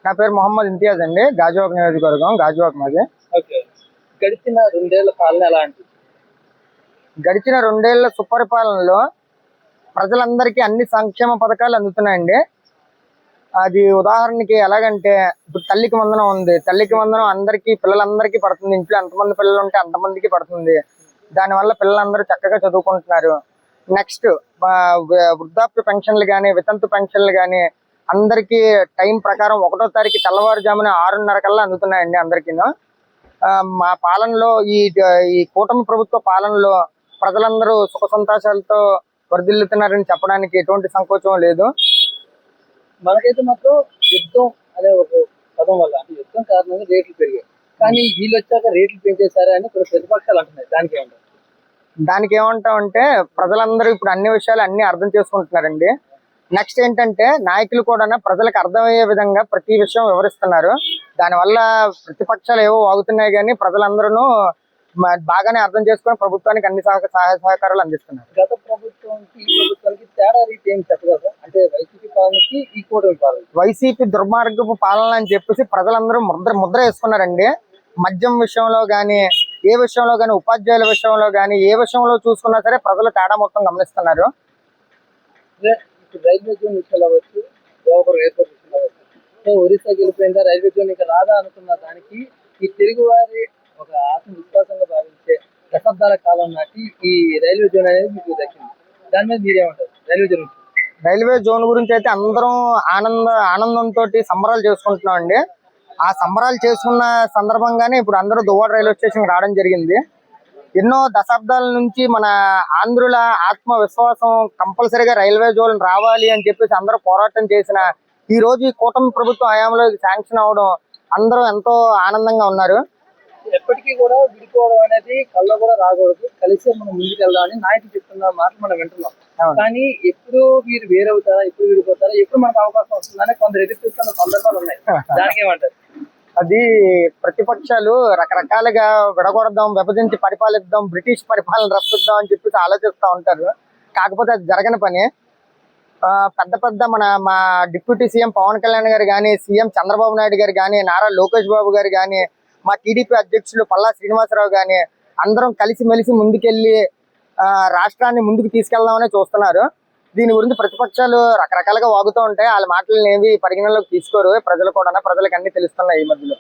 నా పేరు మొహమ్మద్ ఇంతియాజ్ అండి. గాజువాక నియోజకవర్గం, గాజువాక మాది. ఓకే. గడిచిన 2 ఏళ్ల పాలన ఎలా అనిపించింది? గడిచిన 2 ఏళ్ల సుపరిపాలనలో ప్రజలందరికీ అన్ని సంక్షేమ పథకాలు అందుతున్నాయండి. అది ఉదాహరణకి ఎలాగంటే, ఇప్పుడు తల్లికి వందనం ఉంది. తల్లికి వందనం అందరికీ, పిల్లలందరికీ పడుతుంది. ఇంట్లో ఎంతమంది పిల్లలు ఉంటే అంతమందికి పడుతుంది. దానివల్ల పిల్లలందరూ చక్కగా చదువుకుంటున్నారు. నెక్స్ట్ వృద్ధాప్య పెన్షన్లు కానీ, వితంతు పెన్షన్లు కానీ అందరికీ టైం ప్రకారం 1వ తారీఖు తెల్లవారుజామున 6:30 కల్లా అందుతున్నాయండి అందరికీను. మా పాలనలో ఈ కూటమి ప్రభుత్వ పాలనలో ప్రజలందరూ సుఖ సంతోషాలతో వర్ధిల్లుతున్నారని చెప్పడానికి ఎటువంటి సంకోచం లేదు. మనకైతే మాత్రం యుద్ధం అనే ఒక పదం వల్ల, అంటే యుద్ధం కారణంగా రేట్లు పెరిగాయి. కానీ వీళ్ళు వచ్చాక రేట్లు పెంచేశారా అని కొన్ని ప్రతిపక్షాలు అంటున్నాయి. దానికి ఏమంటామంటే, ప్రజలందరూ ఇప్పుడు అన్ని విషయాలు అన్ని అర్థం చేసుకుంటున్నారండి. నెక్స్ట్ ఏంటంటే, నాయకులు కూడా ప్రజలకు అర్థమయ్యే విధంగా ప్రతి విషయం వివరిస్తున్నారు. దానివల్ల ప్రతిపక్షాలు ఏవో వాగుతున్నాయి, కానీ ప్రజలందరూ బాగానే అర్థం చేసుకొని ప్రభుత్వానికి అన్ని సహాయ సహకారాలు అందిస్తున్నారు. గత ప్రభుత్వానికి ఈ ప్రభుత్వానికి తేడా రీతి ఏం చెప్పగలరా? అంటే వైసీపీ పాలనకి ఈ కూటమి పాలన. వైసీపీ దుర్మార్గపు పాలన అని చెప్పేసి ప్రజలందరూ ముద్ర వేసుకున్నారండి. మద్యం విషయంలో కానీ, ఏ విషయంలో కానీ, ఉపాధ్యాయుల విషయంలో కానీ, ఏ విషయంలో చూసుకున్నా సరే ప్రజలు తేడా మొత్తం గమనిస్తున్నారు. రైల్వే జోన్ విషయాలు అవ్వచ్చు, గోపురం ఎయిర్పోర్ట్ విషయాలు అవ్వచ్చు. సో ఒరిస్సా గెలిపోయిందా, రైల్వే జోన్ ఇంకా రాదా అనుకున్న దానికి ఈ తెలుగు వారి ఒక ఆత్మవిశ్వాసంగా భావించే దశాబ్దాల కాలం నాటి ఈ రైల్వే జోన్ అనేది మీకు దక్కింది. దాని మీద మీరేమంటారు? రైల్వే జోన్ గురించి అయితే అందరం ఆనందంతో సంబరాలు చేసుకుంటున్నాం అండి. ఆ సంబరాలు చేసుకున్న సందర్భంగానే ఇప్పుడు అందరూ దువ్వాడ రైల్వే స్టేషన్ రావడం జరిగింది. ఎన్నో దశాబ్దాల నుంచి మన ఆంధ్రుల ఆత్మవిశ్వాసం కంపల్సరీగా రైల్వే జోన్ రావాలి అని చెప్పేసి అందరూ పోరాటం చేసిన ఈ రోజు ఈ కూటమి ప్రభుత్వం హయాంలో శాంక్షన్ అవడం అందరూ ఎంతో ఆనందంగా ఉన్నారు. ఎప్పటికీ కూడా విడిపోవడం అనేది కళ్ళ కూడా రాకూడదు, కలిసి మనం ముందుకు వెళ్దామని నాయకులు చెప్తున్న మాట మనం వింటున్నాం. కానీ ఎప్పుడు మీరు వేరవుతారా, ఎప్పుడు విడిపోతారా, ఎప్పుడు మనకు అవకాశం వస్తుందని కొందరు ఎదురు చూస్తున్న సందర్భాలు ఉన్నాయి. దానికి ఏమంటారు? అది ప్రతిపక్షాలు రకరకాలుగా విడగొడదాం, విభజించి పరిపాలిద్దాం, బ్రిటిష్ పరిపాలన రప్పిద్దాం అని చెప్పేసి ఆలోచిస్తూ ఉంటారు. కాకపోతే అది జరగని పని. పెద్ద మా డిప్యూటీ సీఎం పవన్ కళ్యాణ్ గారు కానీ, సీఎం చంద్రబాబు నాయుడు గారు కానీ, నారా లోకేష్ బాబు గారు కానీ, మా టీడీపీ అధ్యక్షులు పల్లా శ్రీనివాసరావు కానీ అందరం కలిసిమెలిసి ముందుకెళ్ళి రాష్ట్రాన్ని ముందుకు తీసుకెళ్దామని చూస్తున్నారు. దీని గురించి ప్రతిపక్షాలు రకరకాలుగా వాగుతూ ఉంటాయి. వాళ్ళ మాటలను ఏవి పరిగణలోకి తీసుకోరు. ప్రజలకు అన్ని తెలుస్తున్నాయి ఈ మధ్యలో.